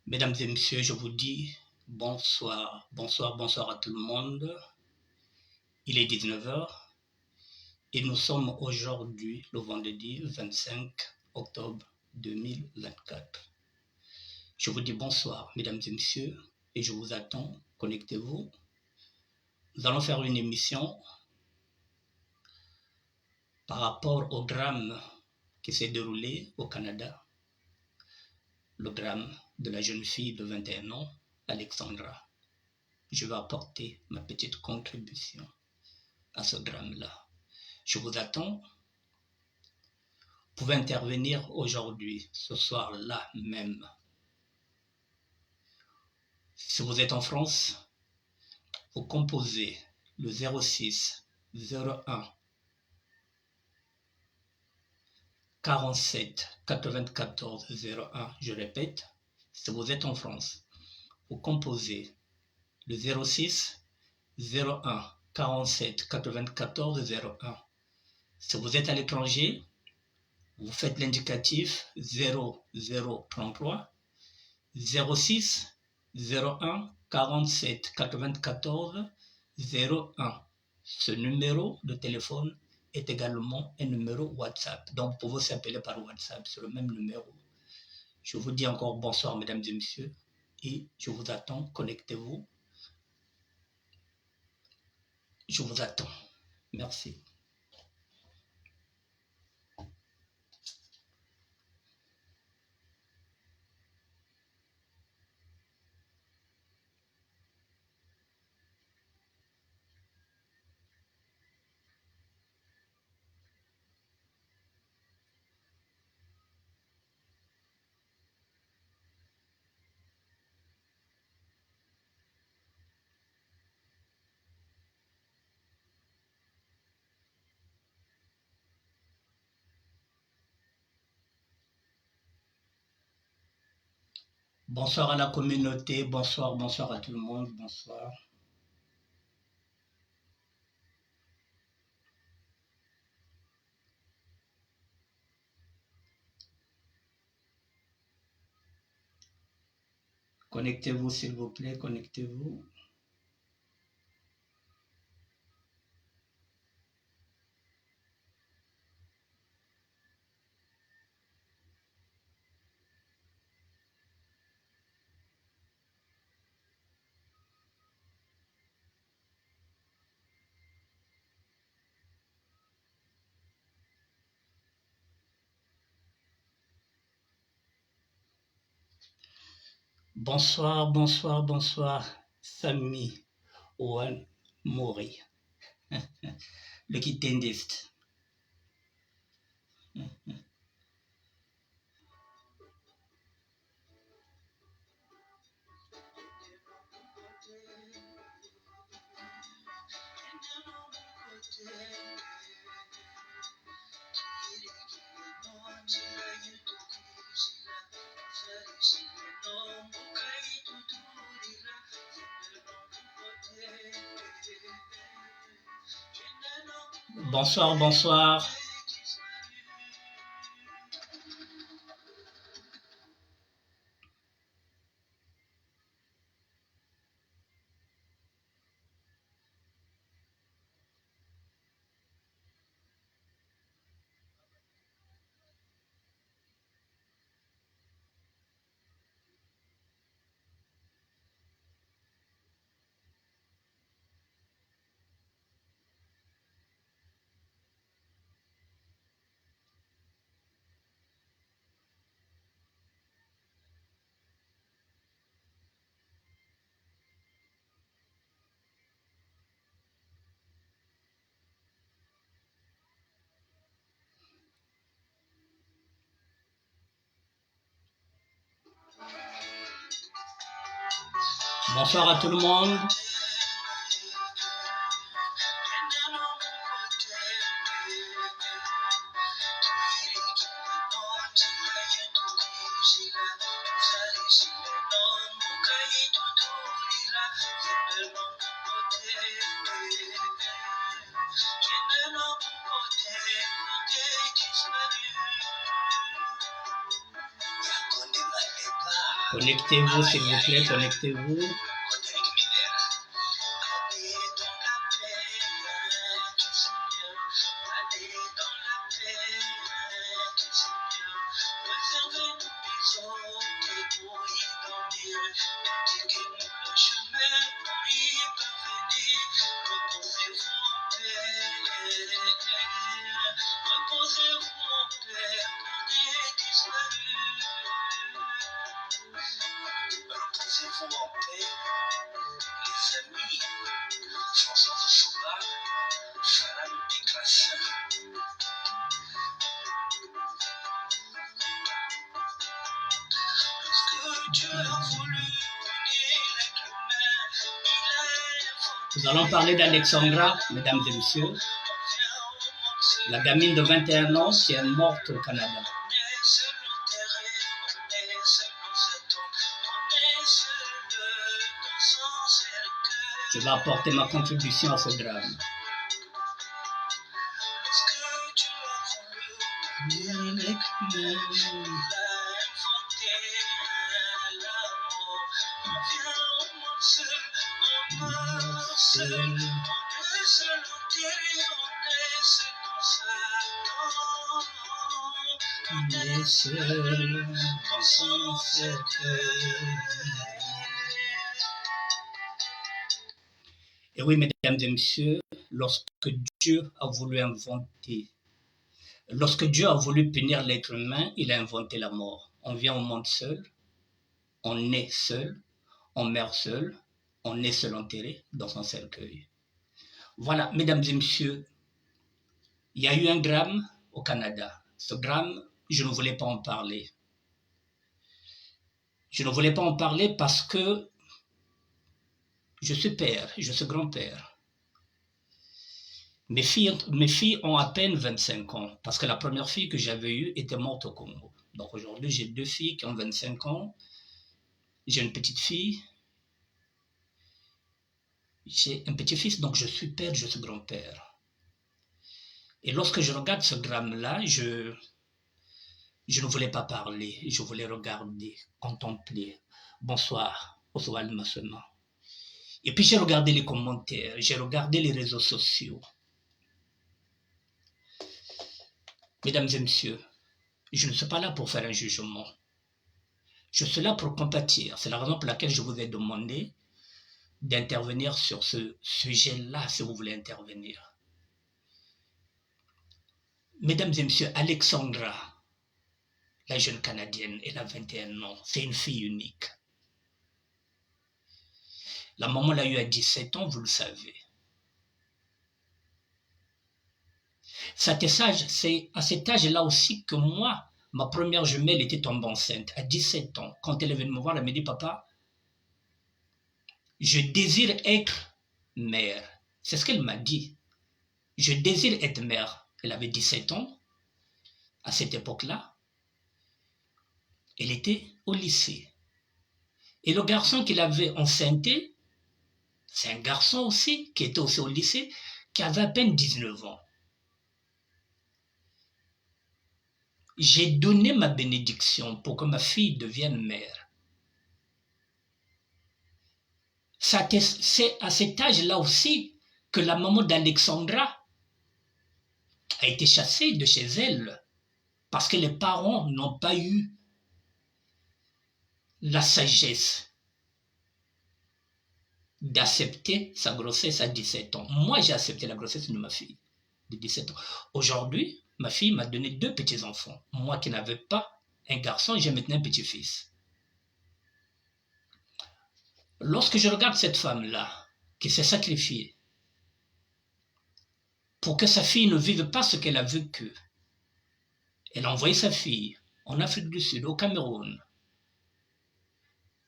Mesdames et messieurs, je vous dis bonsoir, bonsoir, bonsoir à tout le monde. Il est 19 heures et nous sommes aujourd'hui le vendredi 25 octobre 2024. Je vous dis bonsoir, mesdames et messieurs, et je vous attends. Connectez-vous. Nous allons faire une émission par rapport au drame qui s'est déroulé au Canada. Le drame de la jeune fille de 21 ans, Alexandra. Je vais apporter ma petite contribution à ce drame-là. Je vous attends. Vous pouvez intervenir aujourd'hui, ce soir-là même. Si vous êtes en France, vous composez le 06 01 47 94 01. Je répète, si vous êtes en France, vous composez le 06 01 47 94 01. Si vous êtes à l'étranger, vous faites l'indicatif 0033 06 01 47 94 01. Ce numéro de téléphone est également un numéro WhatsApp. Donc, vous pouvez s'appeler par WhatsApp sur le même numéro. Je vous dis encore bonsoir, mesdames et messieurs, et je vous attends. Connectez-vous. Je vous attends. Merci. Bonsoir à la communauté, bonsoir, bonsoir à tout le monde, bonsoir. Connectez-vous s'il vous plaît, connectez-vous. Bonsoir, bonsoir, bonsoir, Sami Owan Mori, le guitariste. Bonsoir, bonsoir. Bonsoir à tout le monde. Connectez-vous, s'il vous plaît, connectez-vous. Nous allons parler d'Alexandra, mesdames et messieurs, la gamine de 21 ans qui est morte au Canada. Je vais apporter ma contribution à ce drame. Et oui, mesdames et messieurs, lorsque Dieu a voulu punir l'être humain, il a inventé la mort. On vient au monde seul, on est seul, on meurt seul, on est seul enterré dans son cercueil. Voilà, mesdames et messieurs, il y a eu un drame au Canada. Ce drame, je ne voulais pas en parler. Je ne voulais pas en parler parce que je suis père, je suis grand-père. Mes filles ont à peine 25 ans parce que la première fille que j'avais eue était morte au Congo. Donc aujourd'hui, j'ai 2 filles qui ont 25 ans. J'ai une petite fille. J'ai un petit-fils, donc je suis père, je suis grand-père. Et lorsque je regarde ce drame-là, je ne voulais pas parler, je voulais regarder, contempler. Bonsoir, ma semaine. Et puis j'ai regardé les commentaires, j'ai regardé les réseaux sociaux. Mesdames et messieurs, je ne suis pas là pour faire un jugement. Je suis là pour compatir. C'est la raison pour laquelle je vous ai demandé d'intervenir sur ce sujet-là, si vous voulez intervenir. Mesdames et messieurs, Alexandra, la jeune Canadienne, elle a 21 ans. C'est une fille unique. La maman l'a eue à 17 ans, vous le savez. C'est à cet âge-là aussi que moi, ma première jumelle était tombée enceinte, à 17 ans. Quand elle est venue me voir, elle me dit, papa, je désire être mère. C'est ce qu'elle m'a dit. Je désire être mère. Elle avait 17 ans. À cette époque-là, elle était au lycée. Et le garçon qui l'avait enceinté, c'est un garçon aussi, qui était aussi au lycée, qui avait à peine 19 ans. J'ai donné ma bénédiction pour que ma fille devienne mère. C'est à cet âge-là aussi que la maman d'Alexandra a été chassée de chez elle parce que les parents n'ont pas eu la sagesse d'accepter sa grossesse à 17 ans. Moi, j'ai accepté la grossesse de ma fille de 17 ans. Aujourd'hui, ma fille m'a donné 2 petits-enfants. Moi qui n'avais pas un garçon, j'ai maintenant un petit-fils. Lorsque je regarde cette femme-là, qui s'est sacrifiée pour que sa fille ne vive pas ce qu'elle a vécu, elle a envoyé sa fille en Afrique du Sud, au Cameroun,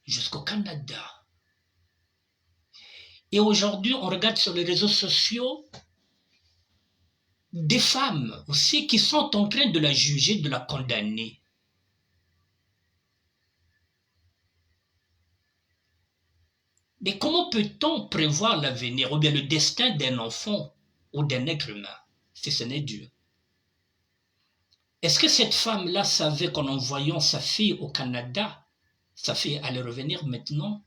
jusqu'au Canada. Et aujourd'hui, on regarde sur les réseaux sociaux des femmes aussi qui sont en train de la juger, de la condamner. Mais comment peut-on prévoir l'avenir ou bien le destin d'un enfant ou d'un être humain si ce n'est Dieu? Est-ce que cette femme-là savait qu'en envoyant sa fille au Canada, sa fille allait revenir maintenant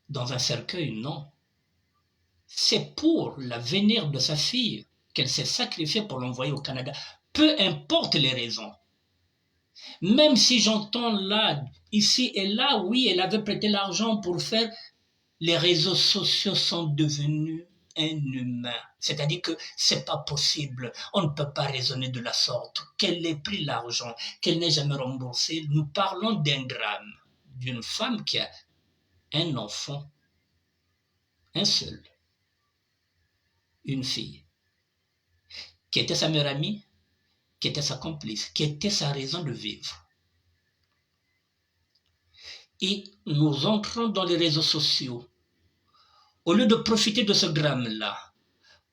dans un cercueil, non. C'est pour l'avenir de sa fille qu'elle s'est sacrifiée pour l'envoyer au Canada. Peu importe les raisons. Même si j'entends là, ici et là, oui, elle avait prêté l'argent pour faire... Les réseaux sociaux sont devenus inhumains. C'est-à-dire que c'est pas possible. On ne peut pas raisonner de la sorte. Qu'elle ait pris l'argent, qu'elle n'ait jamais remboursé. Nous parlons d'un drame, d'une femme qui a un enfant, un seul, une fille, qui était sa meilleure amie, qui était sa complice, qui était sa raison de vivre. Et nous entrons dans les réseaux sociaux. Au lieu de profiter de ce drame-là,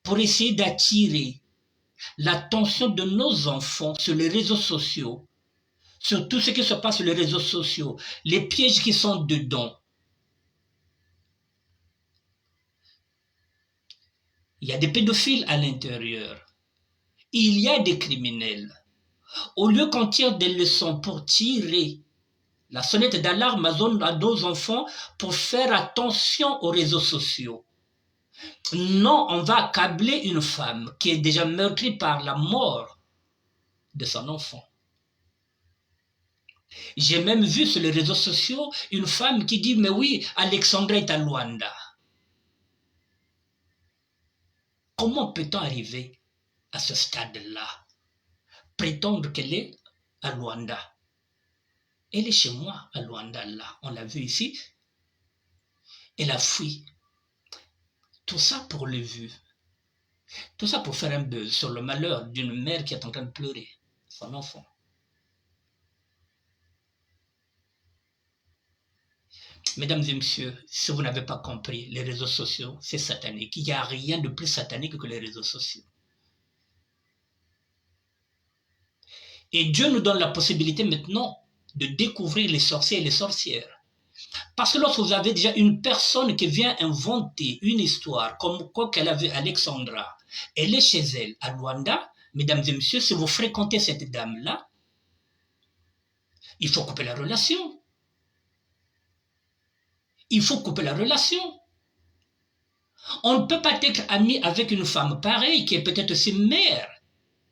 pour essayer d'attirer l'attention de nos enfants sur les réseaux sociaux, sur tout ce qui se passe sur les réseaux sociaux, les pièges qui sont dedans. Il y a des pédophiles à l'intérieur. Il y a des criminels. Au lieu qu'on tire des leçons pour tirer la sonnette d'alarme à nos enfants pour faire attention aux réseaux sociaux. Non, on va accabler une femme qui est déjà meurtrie par la mort de son enfant. J'ai même vu sur les réseaux sociaux une femme qui dit « Mais oui, Alexandra est à Luanda ». Comment peut-on arriver à ce stade-là? Prétendre qu'elle est à Luanda. Elle est chez moi à Luanda, là. On l'a vu ici. Elle a fui. Tout ça pour le vu. Tout ça pour faire un buzz sur le malheur d'une mère qui est en train de pleurer son enfant. Mesdames et messieurs, si vous n'avez pas compris, les réseaux sociaux, c'est satanique. Il n'y a rien de plus satanique que les réseaux sociaux. Et Dieu nous donne la possibilité maintenant de découvrir les sorciers et les sorcières. Parce que lorsque vous avez déjà une personne qui vient inventer une histoire, comme quoi qu'elle avait Alexandra, elle est chez elle à Luanda, mesdames et messieurs, si vous fréquentez cette dame-là, il faut couper la relation. Il faut couper la relation. On ne peut pas être ami avec une femme pareille, qui est peut-être aussi mère,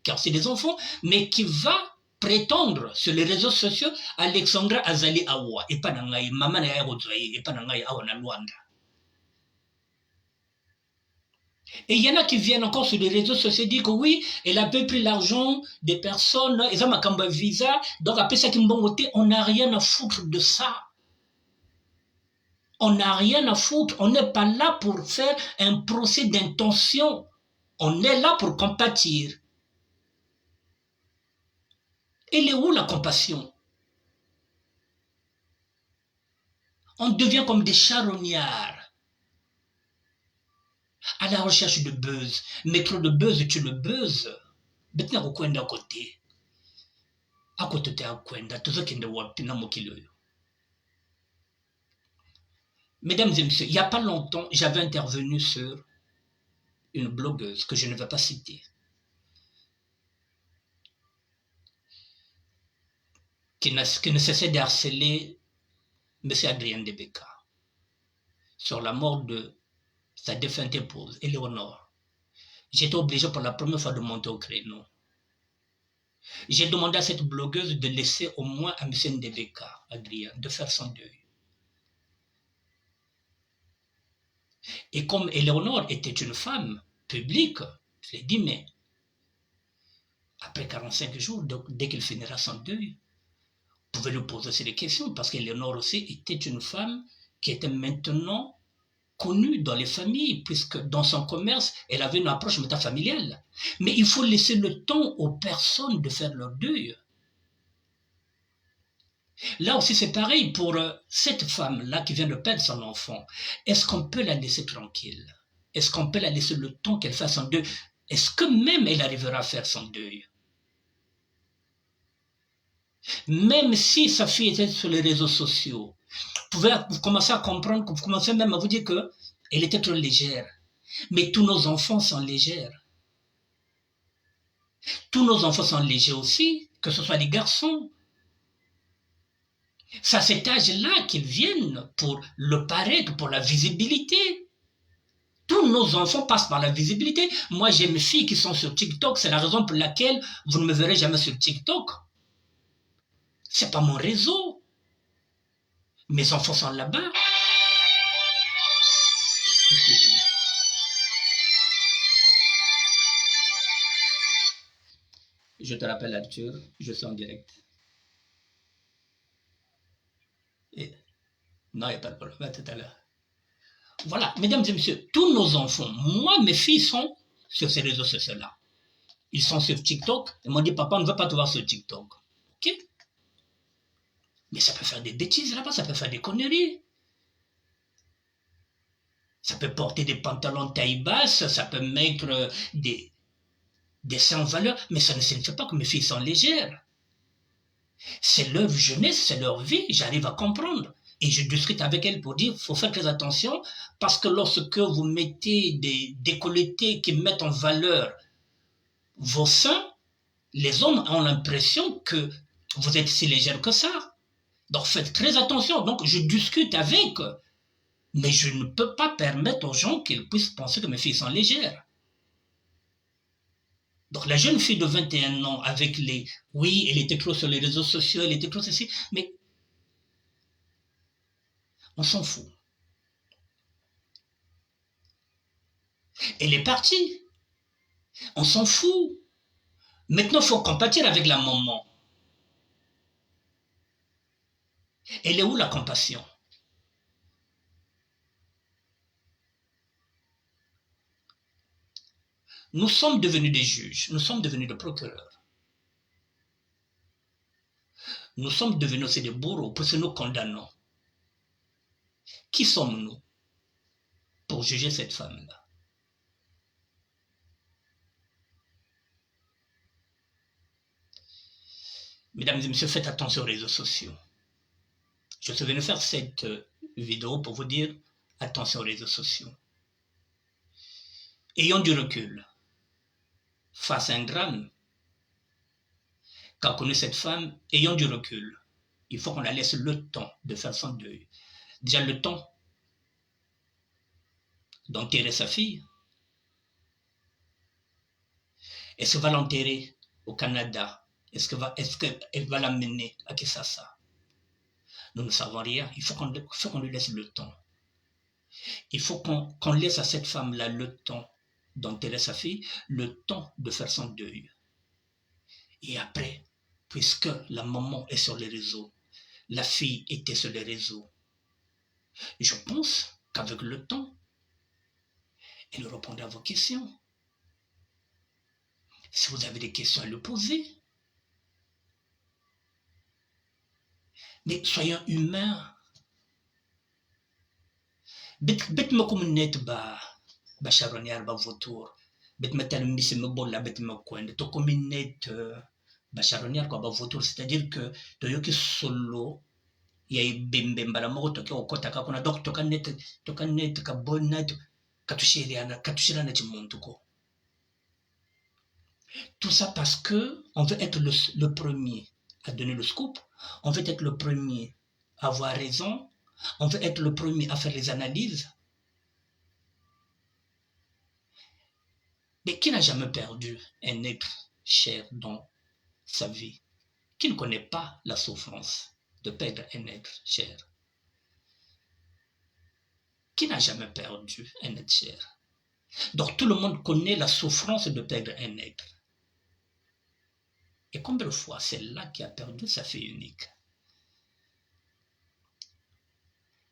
car c'est des enfants, mais qui va prétendre sur les réseaux sociaux Alexandra Azali Awa, et pas nangai, maman na yagodzoye, et pas nangai awa na Luanda. Et il y en a qui viennent encore sur les réseaux sociaux dire que oui, elle avait pris l'argent des personnes, ils ont un visa, donc après ça, on n'a rien à foutre de ça. On n'a rien à foutre, on n'est pas là pour faire un procès d'intention. On est là pour compatir. Elle est où la compassion? On devient comme des charognards à la recherche de buzz. Mais trop de buzz, tu le buzz. Maintenant, on est à côté. À côté de à côté, tout ce qui est de Wapina Mokiloyo. Mesdames et messieurs, il n'y a pas longtemps, j'avais intervenu sur une blogueuse que je ne vais pas citer, qui ne cessait de harceler M. Adrien Debeka sur la mort de sa défunte épouse, Éléonore. J'étais obligé pour la première fois de monter au créneau. J'ai demandé à cette blogueuse de laisser au moins à M. Ndebeka, Adrien, de faire son deuil. Et comme Éléonore était une femme publique, je l'ai dit, mais après 45 jours, dès qu'il finira son deuil, vous pouvez lui poser aussi des questions, parce qu'Éléonore aussi était une femme qui était maintenant connue dans les familles, puisque dans son commerce, elle avait une approche métafamiliale. Mais il faut laisser le temps aux personnes de faire leur deuil. Là aussi, c'est pareil pour cette femme-là qui vient de perdre son enfant. Est-ce qu'on peut la laisser tranquille? Est-ce qu'on peut la laisser le temps qu'elle fasse son deuil? Est-ce que même elle arrivera à faire son deuil? Même si sa fille était sur les réseaux sociaux, vous commencez à comprendre, vous commencez même à vous dire qu'elle était trop légère. Mais tous nos enfants sont légers. Tous nos enfants sont légers aussi, que ce soit les garçons. C'est à cet âge-là qu'ils viennent pour le paraître, pour la visibilité. Tous nos enfants passent par la visibilité. Moi, j'ai mes filles qui sont sur TikTok. C'est la raison pour laquelle vous ne me verrez jamais sur TikTok. C'est pas mon réseau. Mes enfants sont là-bas. Je te rappelle, Arthur, je suis en direct. Et... Non, il n'y a pas de problème. À tout à l'heure. Voilà, mesdames et messieurs, tous nos enfants, moi, mes filles sont sur ces réseaux sociaux-là. Ils sont sur TikTok. Ils m'ont dit, papa, on ne veut pas te voir sur TikTok. Ok? Mais ça peut faire des bêtises là-bas, ça peut faire des conneries. Ça peut porter des pantalons taille basse, ça peut mettre des seins en valeur, mais ça ne signifie pas que mes filles sont légères. C'est leur jeunesse, c'est leur vie, j'arrive à comprendre. Et je discute avec elles pour dire, il faut faire très attention, parce que lorsque vous mettez des décolletés qui mettent en valeur vos seins, les hommes ont l'impression que vous êtes si légère que ça. Donc faites très attention. Donc je discute avec, mais je ne peux pas permettre aux gens qu'ils puissent penser que mes filles sont légères. Donc la jeune fille de 21 ans avec les... Oui, elle était trop sur les réseaux sociaux, elle était trop ceci, mais on s'en fout. Elle est partie. On s'en fout. Maintenant, il faut compatir avec la maman. Elle est où la compassion? Nous sommes devenus des juges, nous sommes devenus des procureurs. Nous sommes devenus aussi des bourreaux parce que nous condamnons. Qui sommes-nous pour juger cette femme-là? Mesdames et messieurs, faites attention aux réseaux sociaux. Je suis venu faire cette vidéo pour vous dire attention aux réseaux sociaux. Ayons du recul face à un drame qu'a connu cette femme. Ayons du recul. Il faut qu'on la laisse le temps de faire son deuil. Déjà le temps d'enterrer sa fille. Est-ce qu'elle va l'enterrer au Canada? Est-ce qu'elle va l'amener à Kinshasa? Nous ne savons rien. Il faut qu'on lui laisse le temps. Il faut qu'on laisse à cette femme-là le temps d'enterrer sa fille, le temps de faire son deuil. Et après, puisque la maman est sur les réseaux, la fille était sur les réseaux, je pense qu'avec le temps, elle répondra à vos questions. Si vous avez des questions à lui poser. Mais soyons humains. Bet me comme net ba charonière ba vautour. Bet me tel misse me bolla bet me coin. To comme net ba charonière quoi ba vautour. C'est-à-dire que to yoki solo ya bembe mbala moko to ke okota ka kuna donc to kan net ka bonnet katushiriana chimuntu ko. Tout ça parce que on veut être le premier à donner le scoop, on veut être le premier à avoir raison, on veut être le premier à faire les analyses. Mais qui n'a jamais perdu un être cher dans sa vie? Qui ne connaît pas la souffrance de perdre un être cher? Qui n'a jamais perdu un être cher? Donc tout le monde connaît la souffrance de perdre un être. Et combien de fois celle-là qui a perdu sa fille unique?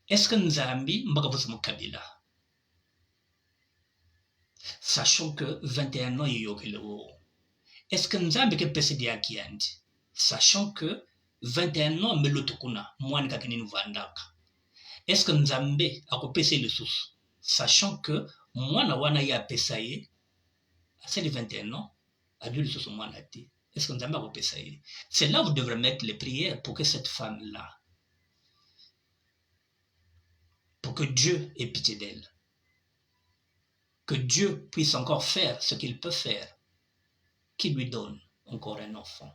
Est-ce que Nzambi Mbagavuzi Mukabila, sachant que 21 ans, il y a est-ce que Nzambi ke PSD Akiandi, sachant que 21 ans, me l'otokuna, moi n'kakini vandaka. Est-ce que Nzambi a kopese le sous, sachant que moi na wana ya pesaye, à ces 21 ans, a lui le sous moi n'a dit. Est-ce que Nzambi a kopese? C'est là où vous devrez mettre les prières pour que cette femme-là, pour que Dieu ait pitié d'elle. Que Dieu puisse encore faire ce qu'il peut faire, qui lui donne encore un enfant.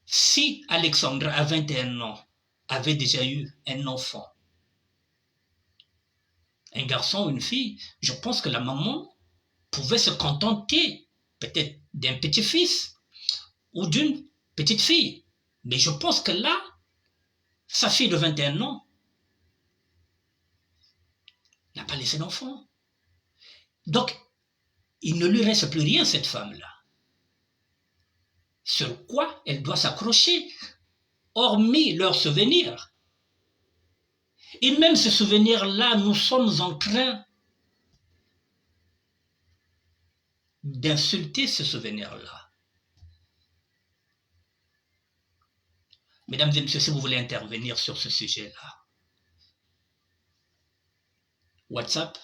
Si Alexandra, à 21 ans, avait déjà eu un enfant, un garçon ou une fille, je pense que la maman pouvait se contenter peut-être d'un petit-fils ou d'une petite fille. Mais je pense que là, sa fille de 21 ans n'a pas laissé d'enfant. Donc, il ne lui reste plus rien, cette femme-là. Sur quoi elle doit s'accrocher, hormis leurs souvenirs. Et même ces souvenirs-là, nous sommes en train d'insulter ces souvenirs-là. Mesdames et messieurs, si vous voulez intervenir sur ce sujet-là, WhatsApp,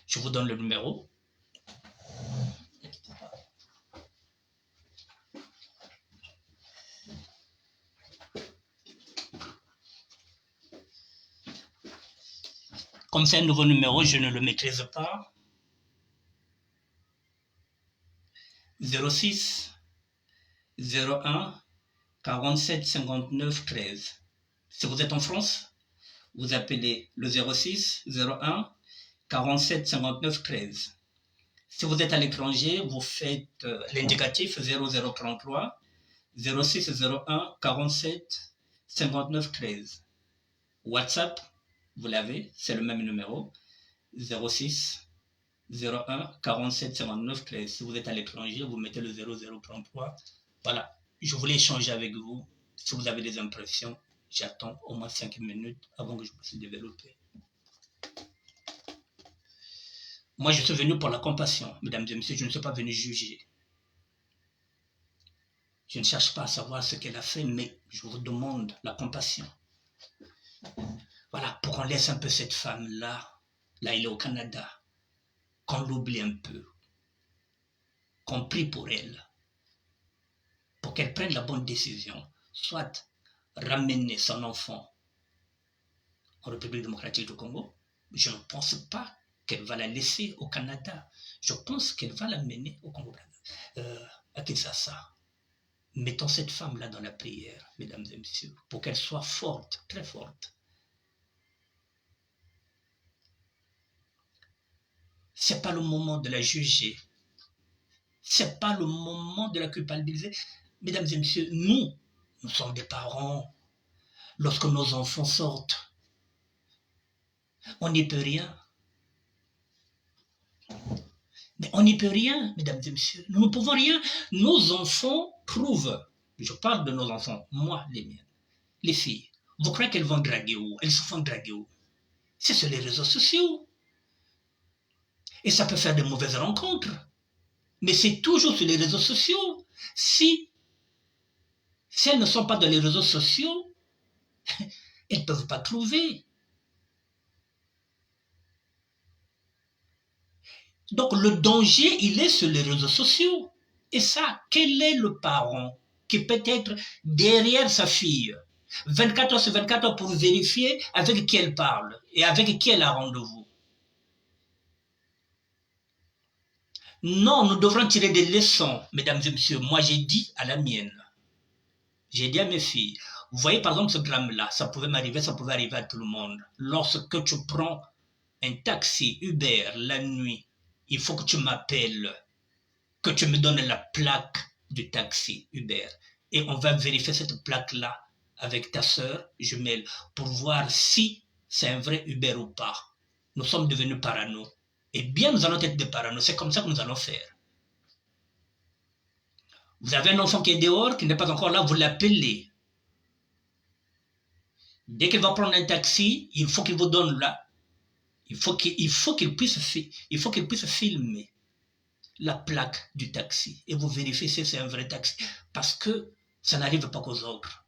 je vous donne le numéro. Comme c'est un nouveau numéro, je ne le maîtrise pas. 06 01 47 59 13. Si vous êtes en France, vous appelez le 06 01 47 59 13. Si vous êtes à l'étranger, vous faites l'indicatif 0033 06 01 47 59 13. WhatsApp, vous l'avez, c'est le même numéro, 06 01 47 59 13. Si vous êtes à l'étranger, vous mettez le 0033. Voilà, je voulais échanger avec vous. Si vous avez des impressions, j'attends au moins 5 minutes avant que je puisse développer. Moi, je suis venu pour la compassion, mesdames et messieurs, je ne suis pas venu juger. Je ne cherche pas à savoir ce qu'elle a fait, mais je vous demande la compassion. Voilà, pour qu'on laisse un peu cette femme-là, là elle est au Canada, qu'on l'oublie un peu, qu'on prie pour elle, pour qu'elle prenne la bonne décision, soit ramener son enfant en République démocratique du Congo. Je ne pense pas qu'elle va la laisser au Canada. Je pense qu'elle va l'amener au Congo, à Kinshasa. Mettons cette femme-là dans la prière, mesdames et messieurs, pour qu'elle soit forte, très forte. Ce n'est pas le moment de la juger. Ce n'est pas le moment de la culpabiliser. Mesdames et messieurs, nous sommes des parents. Lorsque nos enfants sortent, on n'y peut rien. Mais on n'y peut rien, mesdames et messieurs. Nous ne pouvons rien. Nos enfants prouvent, je parle de nos enfants, moi, les miennes, les filles. Vous croyez qu'elles vont draguer où? Elles se font draguer où? C'est sur les réseaux sociaux. Et ça peut faire de mauvaises rencontres. Mais c'est toujours sur les réseaux sociaux. Si elles ne sont pas dans les réseaux sociaux, elles ne peuvent pas trouver. Donc le danger, il est sur les réseaux sociaux. Et ça, quel est le parent qui peut être derrière sa fille 24 heures sur 24 heures pour vérifier avec qui elle parle et avec qui elle a rendez-vous? Non, nous devrons tirer des leçons, mesdames et messieurs. Moi, j'ai dit à la mienne, j'ai dit à mes filles, vous voyez par exemple ce drame-là, ça pouvait m'arriver, ça pouvait arriver à tout le monde. Lorsque tu prends un taxi Uber la nuit, il faut que tu m'appelles, que tu me donnes la plaque du taxi Uber. Et on va vérifier cette plaque-là avec ta sœur jumelle pour voir si c'est un vrai Uber ou pas. Nous sommes devenus parano. Eh bien, nous allons être des parano. C'est comme ça que nous allons faire. Vous avez un enfant qui est dehors, qui n'est pas encore là, vous l'appelez. Dès qu'il va prendre un taxi, il faut qu'il vous donne là. Il faut qu'il puisse filmer la plaque du taxi et vous vérifiez si c'est un vrai taxi. Parce que ça n'arrive pas qu'aux autres.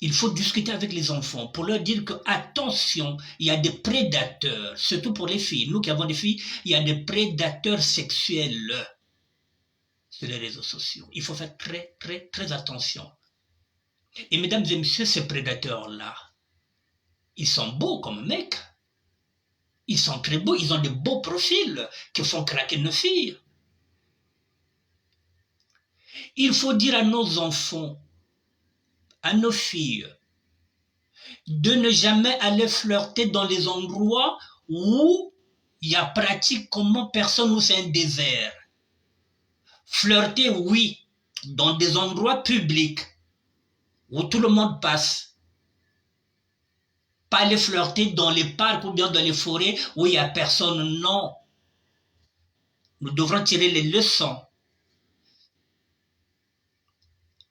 Il faut discuter avec les enfants pour leur dire que, attention, il y a des prédateurs, surtout pour les filles. Nous qui avons des filles, il y a des prédateurs sexuels sur les réseaux sociaux. Il faut faire très, très, très attention. Et mesdames et messieurs, ces prédateurs-là, ils sont beaux comme mecs. Ils sont très beaux, ils ont de beaux profils qui font craquer nos filles. Il faut dire à nos enfants, à nos filles, de ne jamais aller flirter dans les endroits où il y a pratiquement personne, où c'est un désert. Flirter, oui, dans des endroits publics où tout le monde passe. Pas aller flirter dans les parcs ou bien dans les forêts où il n'y a personne, non. Nous devrons tirer les leçons.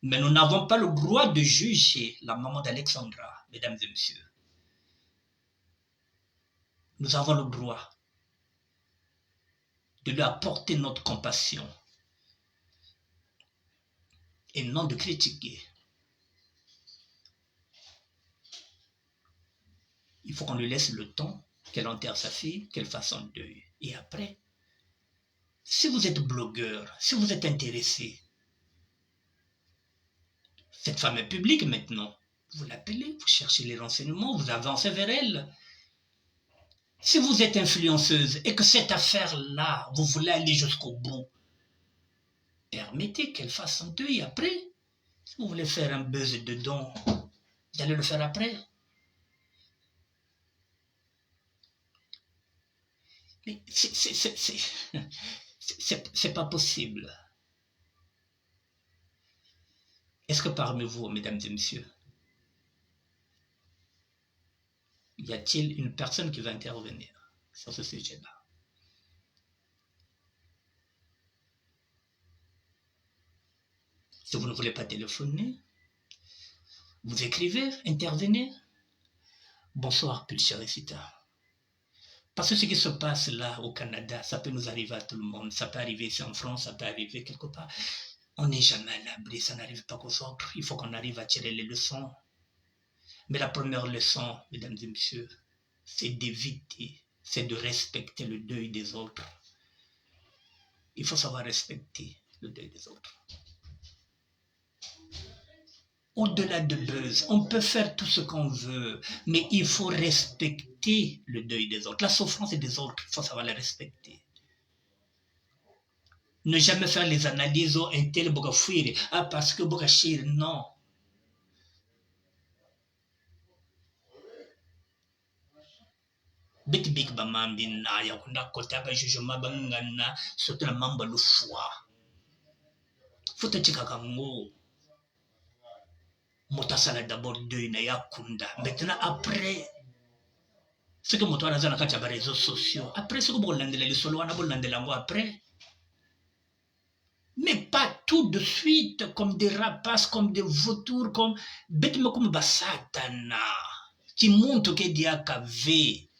Mais nous n'avons pas le droit de juger la maman d'Alexandra, mesdames et messieurs. Nous avons le droit de lui apporter notre compassion et non de critiquer. Il faut qu'on lui laisse le temps qu'elle enterre sa fille, qu'elle fasse son deuil. Et après, si vous êtes blogueur, si vous êtes intéressé, cette femme est publique maintenant. Vous l'appelez, vous cherchez les renseignements, vous avancez vers elle. Si vous êtes influenceuse et que cette affaire-là, vous voulez aller jusqu'au bout, permettez qu'elle fasse son deuil après. Si vous voulez faire un buzz dedans, vous allez le faire après. Mais c'est pas possible. Est-ce que parmi vous, mesdames et messieurs, y a-t-il une personne qui va intervenir sur ce sujet-là? Si vous ne voulez pas téléphoner, vous écrivez, intervenez. Bonsoir, Pulcharicita. Parce que ce qui se passe là au Canada, ça peut nous arriver à tout le monde. Ça peut arriver ici en France, ça peut arriver quelque part. On n'est jamais à l'abri, ça n'arrive pas qu'aux autres. Il faut qu'on arrive à tirer les leçons. Mais la première leçon, mesdames et messieurs, c'est d'éviter, c'est de respecter le deuil des autres. Il faut savoir respecter le deuil des autres. Au-delà de buzz, on peut faire tout ce qu'on veut, mais il faut respecter le deuil des autres. La souffrance des autres, il faut savoir la respecter. Ne jamais faire les analyses au un tel fuir, parce que Bogachir, non. Big Bamambina, Yakunda Kotaba Jujuma Bangana, Sotra Mamba le foie. Faut te Chikakango. Motasala d'abord deuil na yakunda. Maintenant, après, ce que Motoana Zana Kacha les réseaux sociaux, après ce que vous l'avez les solo, on a l'anglais après. Mais pas tout de suite, comme des rapaces, comme des vautours, comme bêtement comme Basatana, qui montre que Diakavé.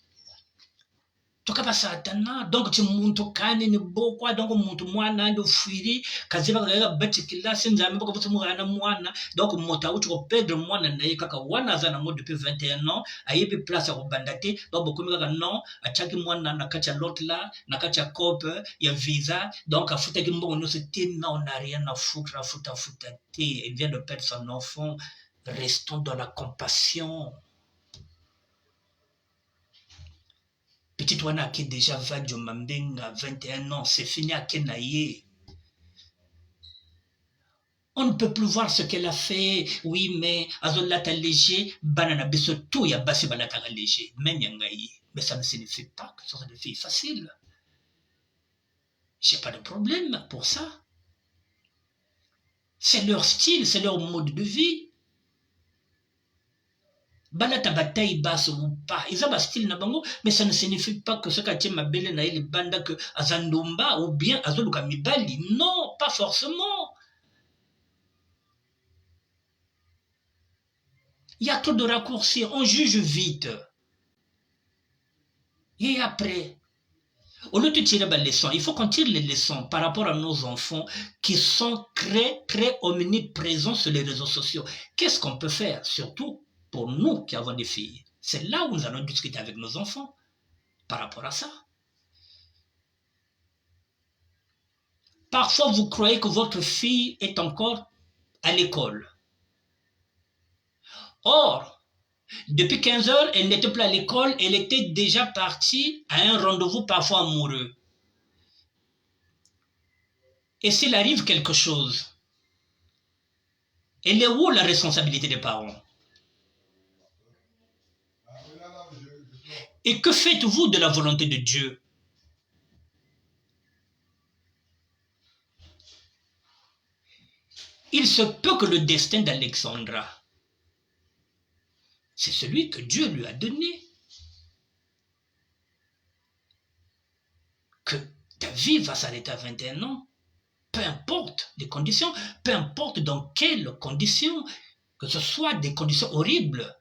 Toka Satana, donc tu montres kane ni bokwa, donc montre mwana de fuiri, kaziba gaga betikila sinzame boko butu mwana mwana, donc mota utu ko perdre mwana na kaka wana zana mo depuis 21 ans, ayebi place ko bandate, donc beaucoup kaka non, achaki mwana na kacha l'autre là, na kacha cope, ya visa, donc afuta ki mbongo no c'était non, on n'a rien à foutre, il vient de perdre son enfant, restons dans la compassion. Petite Wana qui déjà va du Mambenga, 21 ans, c'est fini à Kenaye. On ne peut plus voir ce qu'elle a fait. Oui, mais Azolata léger, banana beso tout ya basi banata léger, même yangayi. Mais ça ne signifie pas que ce sont des filles faciles. J'ai pas de problème pour ça. C'est leur style, c'est leur mode de vie. Banata bataille basse ou pas, ils ont un style na bango, mais ça ne signifie pas que ce qu'a ma belle na il banda que azandomba ou bien azoluka mibali. Non, pas forcément. Il y a trop de raccourcis, on juge vite. Et après, au lieu de tirer les leçons, il faut qu'on tire les leçons par rapport à nos enfants qui sont très, très omniprésents sur les réseaux sociaux. Qu'est-ce qu'on peut faire, surtout pour nous qui avons des filles? C'est là où nous allons discuter avec nos enfants par rapport à ça. Parfois, vous croyez que votre fille est encore à l'école. Or, depuis 15 heures, elle n'était plus à l'école, elle était déjà partie à un rendez-vous parfois amoureux. Et s'il arrive quelque chose, Elle est où la responsabilité des parents? Et que faites-vous de la volonté de Dieu? Il se peut que le destin d'Alexandra, c'est celui que Dieu lui a donné. Que ta vie va s'arrêter à 21 ans. Peu importe les conditions, peu importe dans quelles conditions, que ce soit des conditions horribles.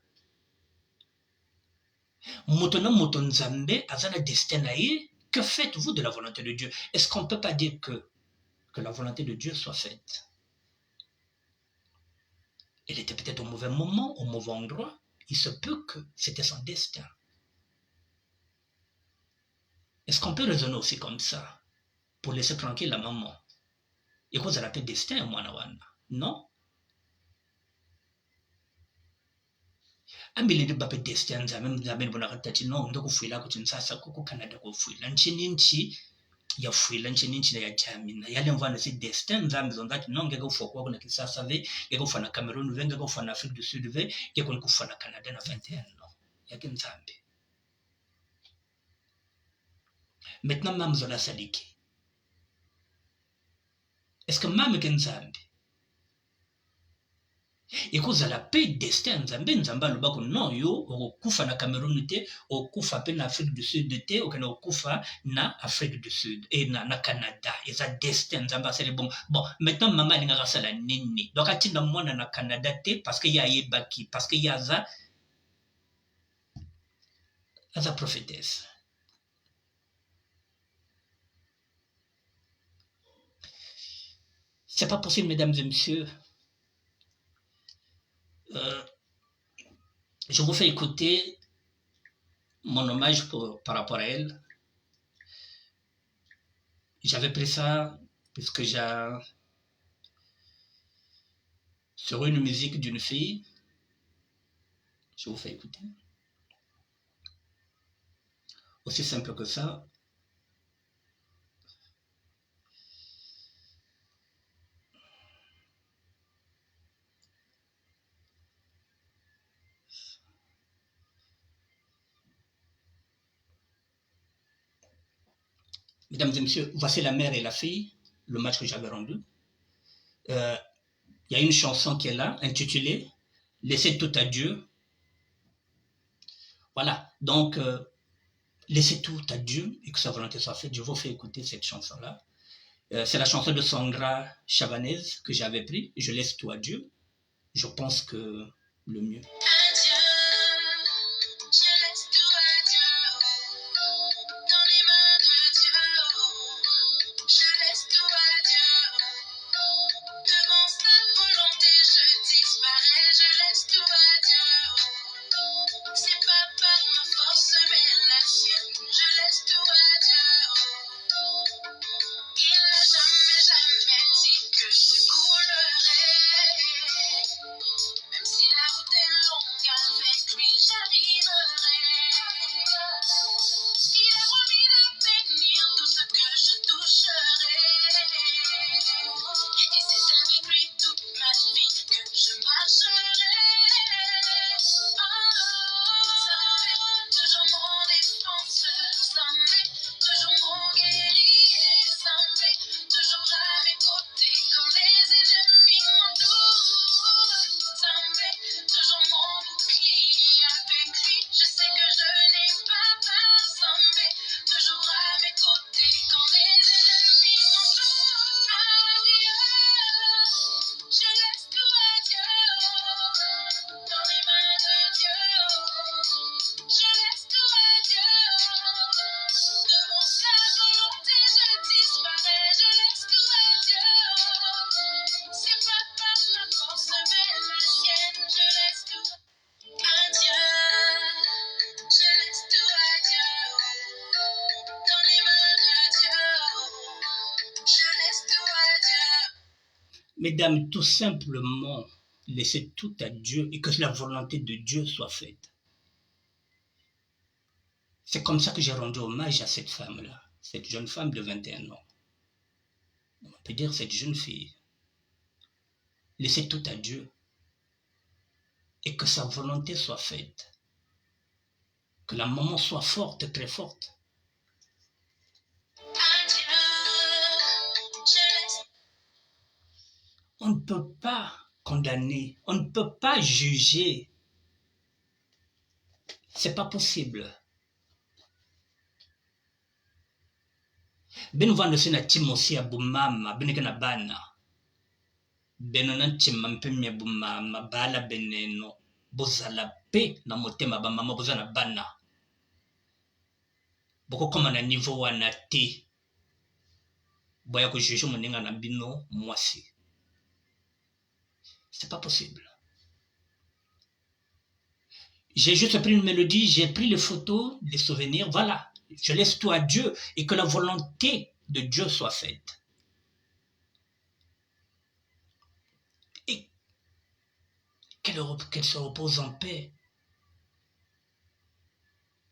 Que faites-vous de la volonté de Dieu? Est-ce qu'on ne peut pas dire que la volonté de Dieu soit faite? Elle était peut-être au mauvais moment, au mauvais endroit. Il se peut que c'était son destin. Est-ce qu'on peut raisonner aussi comme ça pour laisser tranquille la maman? Et quoi ça l'appelle destin, moi, non? Ambili bape destin nzame bona katati no ndo kufuila kuti nsasa kuko Canada kufuila nchi ya fuila nchi na ya jamina yale mvana si destin nzame zonzati no ngeke ufuwa kwa kuna kisasa ve ngeke ufuwa na Cameroon ve ngeke ufuwa na Afrique du Sud ve ngeke kufuwa na Canada na 21 no yake nzambe. Maintenant mam zola sadiki. Est-ce que mam ke nzambe? ekozala pe destin nzambe nzambe alobako non yo okokufa na Cameroun te okokufa pe na Afrique du Sud te okende okokufa na Afrique du Sud et na Canada eza destin nzambe asali bon maintenant mama alingaka asala nini donc atinda mwana na Canada te parce que ye ayebaki parce que ye aza prophétesse. C'est pas possible, mesdames et messieurs. Je vous fais écouter mon hommage par rapport à elle. J'avais pris ça puisque j'ai sur une musique d'une fille. Je vous fais écouter. Aussi simple que ça. Mesdames et messieurs, voici la mère et la fille, le match que j'avais rendu. Il y a une chanson qui est là, intitulée « Laissez tout à Dieu ». Voilà, donc laissez tout à Dieu et que sa volonté soit faite. Je vous fais écouter cette chanson-là. C'est la chanson de Sandra Chavanaise que j'avais pris. Je laisse tout à Dieu. Je pense que le mieux. Mesdames, tout simplement, laissez tout à Dieu et que la volonté de Dieu soit faite. C'est comme ça que j'ai rendu hommage à cette femme-là, cette jeune femme de 21 ans. On peut dire cette jeune fille. laisser tout à Dieu et que sa volonté soit faite. Que la maman soit forte, très forte. On ne peut pas condamner, on ne peut pas juger. C'est pas possible. Ben vando sina timosi ya bumama beneke na bana. Beno na ntima mpemi ya bumama bala beneno. Bozala pe na motema ba mama bozala bana. Boko koma na niveau wana te. Boya ko juger moninga na bino mwasi. C'est pas possible. J'ai juste pris une mélodie, j'ai pris les photos, les souvenirs, voilà. Je laisse tout à Dieu et que la volonté de Dieu soit faite. Et qu'elle se repose en paix.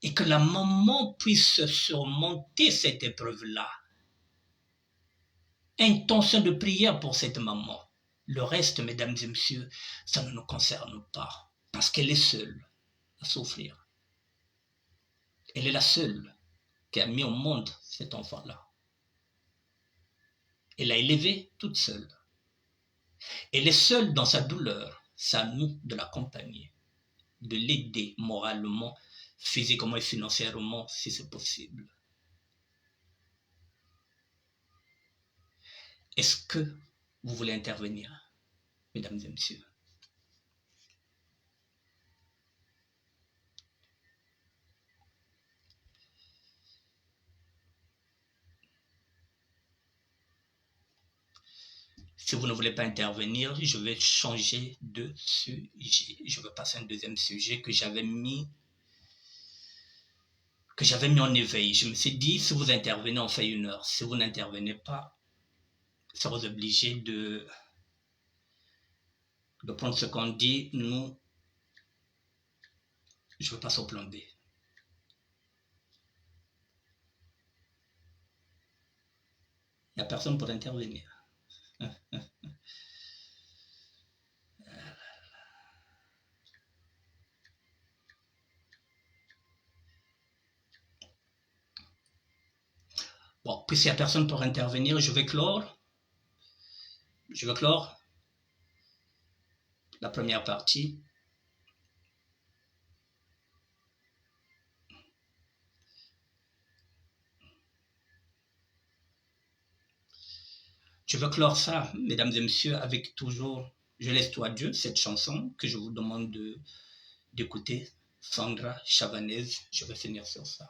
Et que la maman puisse surmonter cette épreuve-là. Intention de prière pour cette maman. Le reste, mesdames et messieurs, ça ne nous concerne pas. Parce qu'elle est seule à souffrir. Elle est la seule qui a mis au monde cet enfant-là. Elle l'a élevé toute seule. Elle est seule dans sa douleur. C'est à nous de l'accompagner, de l'aider moralement, physiquement et financièrement si c'est possible. Est-ce que vous voulez intervenir, mesdames et messieurs? Si vous ne voulez pas intervenir, je vais changer de sujet. Je vais passer à un deuxième sujet que j'avais mis en éveil. Je me suis dit, si vous intervenez, on fait 1 heure. Si vous n'intervenez pas, vous serez obligé de prendre ce qu'on dit. Nous, je vais passer au plan B. Il n'y a personne pour intervenir. Bon, puisqu'il n'y a personne pour intervenir, je vais clore la première partie. Je veux clore ça, mesdames et messieurs, avec toujours « Je laisse tout à Dieu », cette chanson que je vous demande d'écouter, Sandra Chavanaise. Je vais finir sur ça.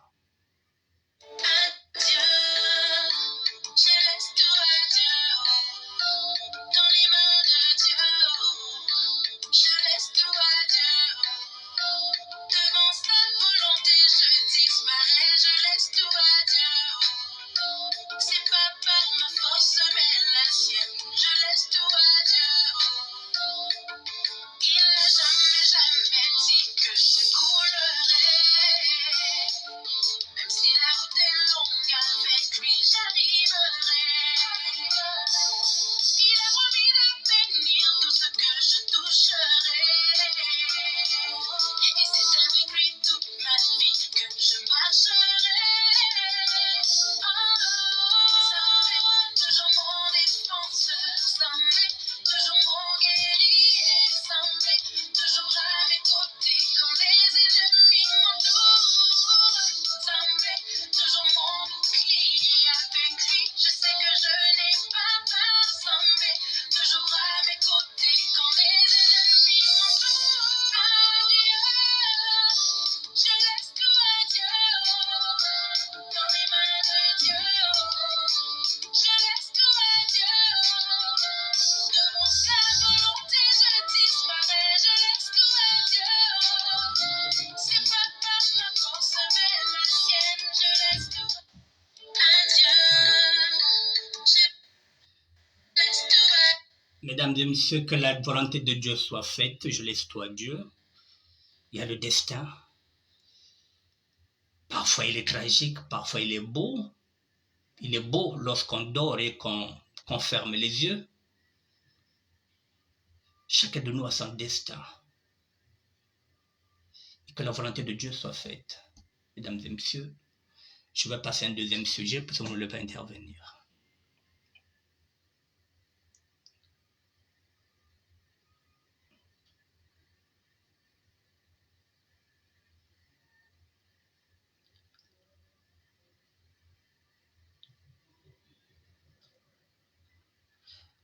Mesdames et messieurs, que la volonté de Dieu soit faite, je laisse tout à Dieu. Il y a le destin. Parfois il est tragique, parfois il est beau. Il est beau lorsqu'on dort et qu'on ferme les yeux. Chacun de nous a son destin. Et que la volonté de Dieu soit faite. Mesdames et messieurs, je vais passer à un deuxième sujet parce que vous ne voulez pas intervenir.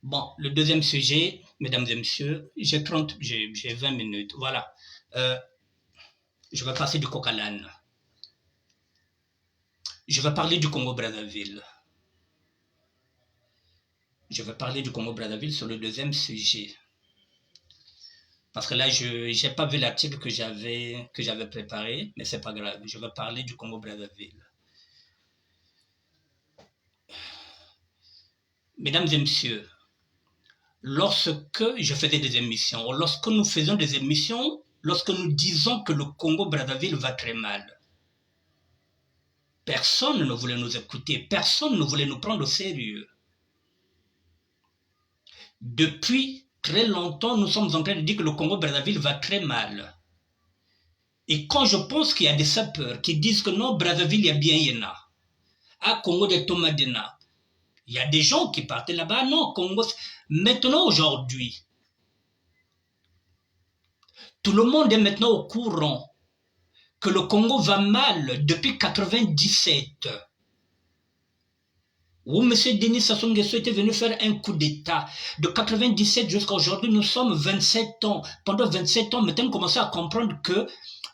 Bon, le deuxième sujet, mesdames et messieurs, j'ai 20 minutes. Voilà. Je vais passer du coq à l'âne. Je vais parler du Congo-Brazzaville. Je vais parler du Congo-Brazzaville sur le deuxième sujet. Parce que là, je n'ai pas vu l'article que j'avais préparé, mais c'est pas grave. Je vais parler du Congo-Brazzaville. Mesdames et messieurs, lorsque je faisais des émissions, lorsque nous faisons des émissions, lorsque nous disons que le Congo-Brazzaville va très mal, personne ne voulait nous écouter, personne ne voulait nous prendre au sérieux. Depuis très longtemps, nous sommes en train de dire que le Congo-Brazzaville va très mal. Et quand je pense qu'il y a des sapeurs qui disent que non, Brazzaville, il y a bien Yéna. Ah, Congo de Tomadena. Il y a des gens qui partent là-bas. Non, Congo. Maintenant, aujourd'hui, tout le monde est maintenant au courant que le Congo va mal depuis 1997. Où M. Denis Sassou Nguesso était venu faire un coup d'État. De 1997 jusqu'à aujourd'hui, nous sommes 27 ans. Pendant 27 ans, maintenant, nous commençons à comprendre que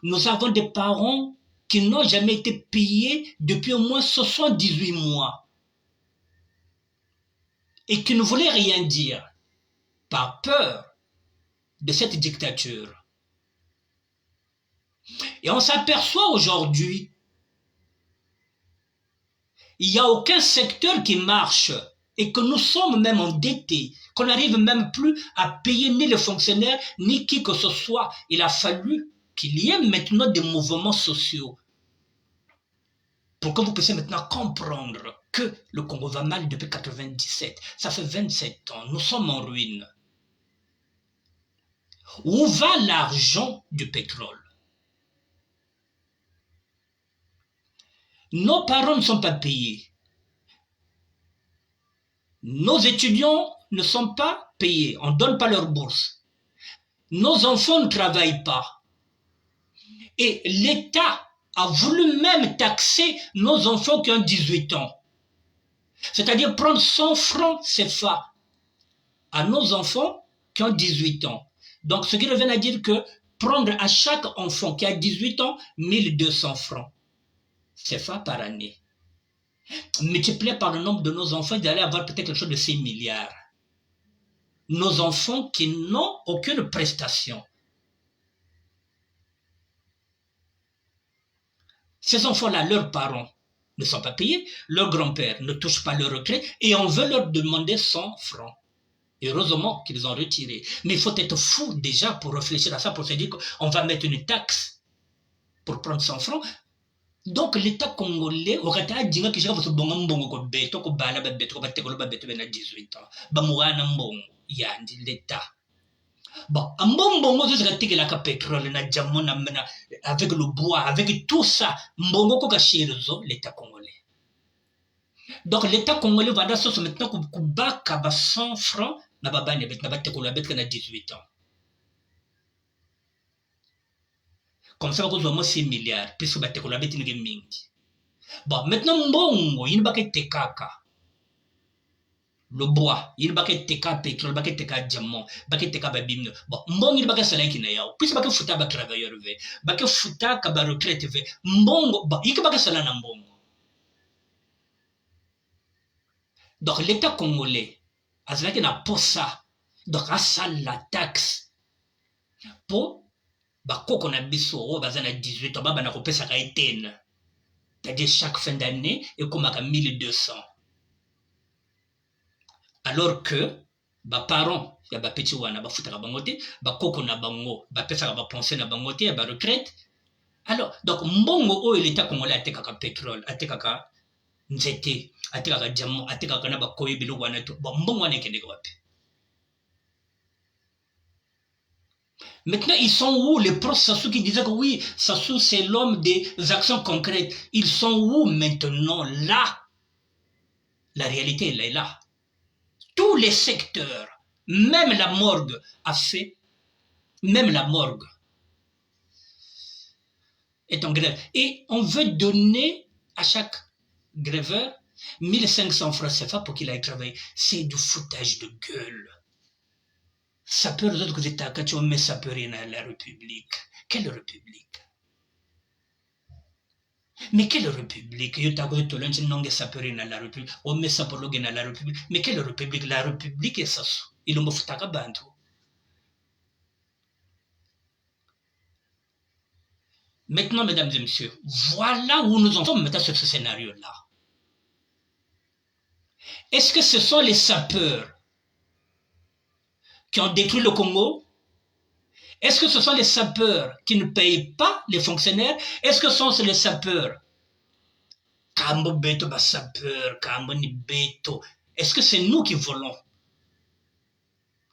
nous avons des parents qui n'ont jamais été payés depuis au moins 78 mois. Et qui ne voulaient rien dire par peur de cette dictature. Et on s'aperçoit aujourd'hui, il n'y a aucun secteur qui marche et que nous sommes même endettés, qu'on n'arrive même plus à payer ni les fonctionnaires, ni qui que ce soit. Il a fallu qu'il y ait maintenant des mouvements sociaux pour que vous puissiez maintenant comprendre que le Congo va mal depuis 1997. Ça fait 27 ans, nous sommes en ruine. Où va l'argent du pétrole? Nos parents ne sont pas payés. Nos étudiants ne sont pas payés. On ne donne pas leur bourse. Nos enfants ne travaillent pas. Et l'État a voulu même taxer nos enfants qui ont 18 ans. C'est-à-dire prendre 100 francs CFA à nos enfants qui ont 18 ans. Donc, ce qui revient à dire que prendre à chaque enfant qui a 18 ans 1200 francs CFA par année. Multiplié par le nombre de nos enfants, ils allaient avoir peut-être quelque chose de 6 milliards. Nos enfants qui n'ont aucune prestation. Ces enfants-là, leurs parents ne sont pas payés, leurs grands-pères ne touchent pas leur retraite et on veut leur demander 100 francs. Heureusement qu'ils ont retiré. Mais il faut être fou déjà pour réfléchir à ça, pour se dire qu'on va mettre une taxe pour prendre 100 francs. Donc l'État congolais aurait dit que j'ai bongo beto ko bala beto ko batekolo beto bena 18 ans. Ba mwana mbongo yandi l'État. Bon, un bongo je serais que la pétrole na jamon na avec le bois, avec tout ça, mbongo ko kashirizo l'État congolais. Donc l'État congolais va dans maintenant ko baka ba 100 francs na babane bet na batekolo bet na 18 ans. Comme ça, vous avez 6 milliards, puisque vous avez été mingi. Bon, maintenant, mbongo, il n'y a pas de kaka. Le bois, il n'y a pas de kaka pétrole, il n'y a pas de kaka diamant, il n'y a pas de kaka babim. Bon, mbongo, il n'y a pas de salaire qui n'est pas. Puisque il n'y a pas de fouta ba travailleur, il n'y a pas de fouta ba retraite. Mbongo, bon, il n'y a pas de salaire na mbongo. Donc, l'État congolais, a cela qui n'a pas ça. Donc, a ça la taxe. Pour bakoko na biso oyo baza na 18 ans baba na kopesaka etene, c'est-à-dire chaque fin d'année ekomaka 1200, alors que baparent ya bapeti wana bafutaka bango te, bakoko na bango bapesaka bapension na bango te ya baretraite. Alors donc mbongo oyo l'État congolais atekaka pétrole, atekaka nzete, atekaka diamant, atekaka na bakoyi biloko wana to, bon mbongo wana ekendeka wapi? Maintenant, ils sont où les proches Sassou qui disaient que oui, Sassou c'est l'homme des actions concrètes. Ils sont où maintenant? Là, la réalité elle est là. Tous les secteurs, même la morgue a fait, même la morgue est en grève. Et on veut donner à chaque grèveur 1500 francs CFA pour qu'il aille travailler. C'est du foutage de gueule. Ça peut résoudre que États, mais ça peut rien à la République. Quelle République? Mais quelle République? Ça peut rien à la République. On met ça pour le gain à la République. Mais quelle République? La République est ça. Il me fout à bantu. Maintenant, mesdames et messieurs, voilà où nous en sommes maintenant sur ce scénario-là. Est-ce que ce sont les sapeurs qui ont détruit le Congo? Est-ce que ce sont les sapeurs qui ne payent pas les fonctionnaires? Est-ce que ce sont les sapeurs? Est-ce que c'est nous qui volons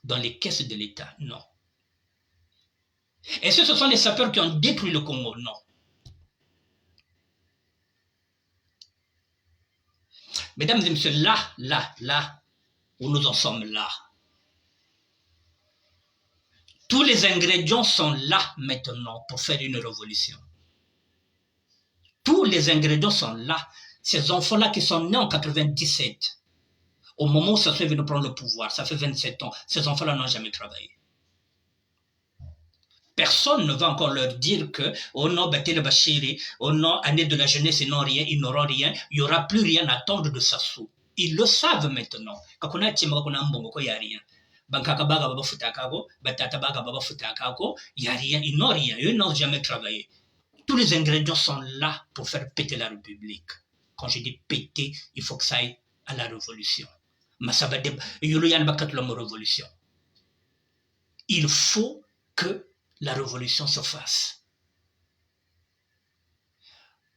dans les caisses de l'État? Non. Est-ce que ce sont les sapeurs qui ont détruit le Congo? Non. Mesdames et messieurs, là, où nous en sommes là, tous les ingrédients sont là maintenant pour faire une révolution. Tous les ingrédients sont là. Ces enfants-là qui sont nés en 97, au moment où Sassou est venu prendre le pouvoir, ça fait 27 ans, ces enfants-là n'ont jamais travaillé. Personne ne va encore leur dire que oh non, Batel Bachiri, oh non, année de la jeunesse, ils n'ont rien, ils n'auront rien, il n'y aura plus rien à attendre de Sassou. Ils le savent maintenant. Quand on a il n'y a rien. Bankaka baga baba futakako, batata baga baba futakako, il n'y a rien, ils n'ont rien, eux n'ont jamais travaillé. Tous les ingrédients sont là pour faire péter la République. Quand je dis péter, il faut que ça aille à la révolution. Il faut que la révolution se fasse.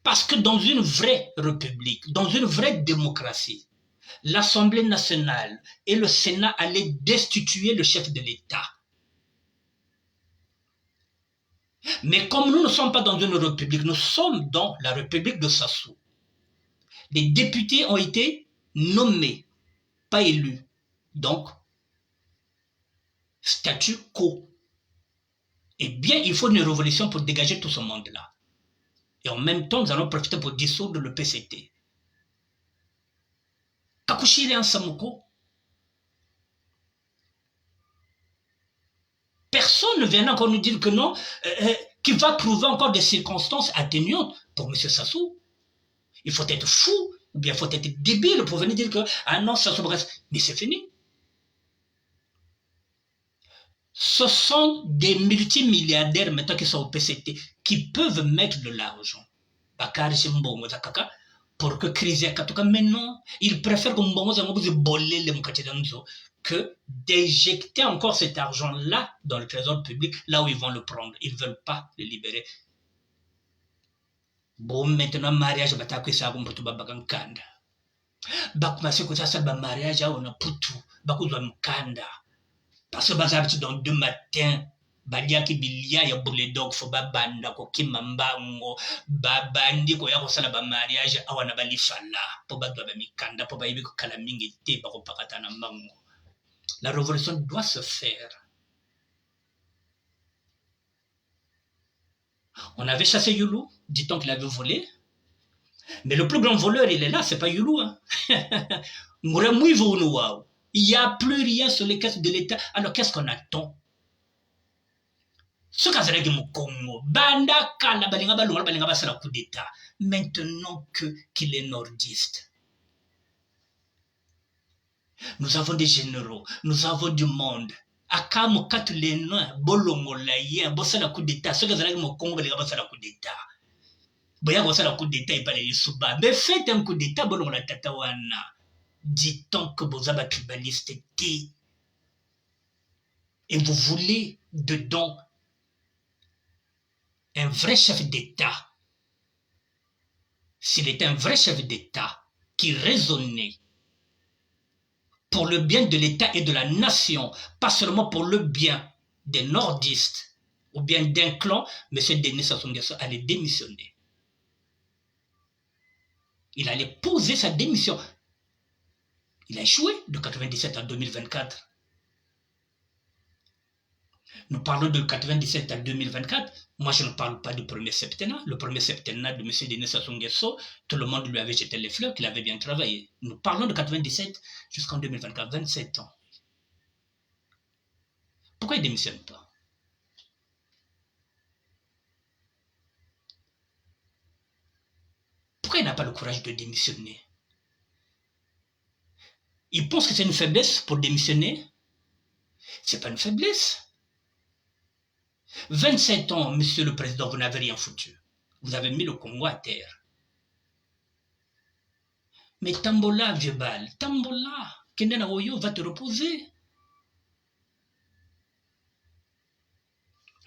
Parce que dans une vraie république, dans une vraie démocratie, l'Assemblée nationale et le Sénat allaient destituer le chef de l'État. Mais comme nous ne sommes pas dans une république, nous sommes dans la république de Sassou. Les députés ont été nommés, pas élus. Donc, statu quo. Eh bien, il faut une révolution pour dégager tout ce monde-là. Et en même temps, nous allons profiter pour dissoudre le PCT. Kakushiri Ansamuko. Personne ne vient encore nous dire que non, qu'il va trouver encore des circonstances atténuantes pour M. Sassou. Il faut être fou, ou bien il faut être débile pour venir dire que, ah non, Sassou reste. Mais c'est fini. Ce sont des multimilliardaires maintenant qui sont au PCT, qui peuvent mettre de l'argent. Pour que crise mais non, ils préfèrent que d'éjecter encore cet argent-là dans le trésor public, là où ils vont le prendre. Ils ne veulent pas le libérer. Bon, maintenant, mariage, ça mariage, on a putu, parce que dans 2 matins, baliaki bilia ya buledog fo babanda ko kimambango babandi ko yako sala ba mariage awana balifala po badwa ba mikanda po bayibi ko kala mingi te ba ko pakata na mango. La révolution doit se faire. On avait chassé Youlou, dit-on qu'il avait volé. Mais le plus grand voleur, il est là, c'est pas Youlou. Hein. Il n'y a plus rien sur les caisses de l'État. Alors qu'est-ce qu'on attend? Ce cas-là, Congo, Banda Kala, Balinga coup d'État. Maintenant qu'il est nordiste. Nous avons des généraux, nous avons du monde. Akamo Katulena, Bolongo Laïen, Bossala coup d'État. Ce cas-là, Congo, Balinga coup d'État. Boya Bossala coup d'État, il parlait Suba. Mais faites un coup d'État, Bolongo la Tatawana. Dit-on que vous avez tribaliste et vous voulez dedans un vrai chef d'État. S'il était un vrai chef d'État qui raisonnait pour le bien de l'État et de la nation, pas seulement pour le bien des nordistes, ou bien d'un clan, M. Denis Sassou Nguesso allait démissionner. Il allait poser sa démission. Il a échoué de 1997 à 2024. Nous parlons de 1997 à 2024. Moi, je ne parle pas du premier septennat. Le premier septennat de M. Denis Sassou Nguesso, tout le monde lui avait jeté les fleurs, qu'il avait bien travaillé. Nous parlons de 1997 jusqu'en 2024, 27 ans. Pourquoi il ne démissionne pas? Pourquoi il n'a pas le courage de démissionner? Il pense que c'est une faiblesse pour démissionner? Ce n'est pas une faiblesse. 27 ans, Monsieur le Président, vous n'avez rien foutu. Vous avez mis le Congo à terre. Mais Tambola, vieux bal, Tambola, Kendena Oyo va te reposer.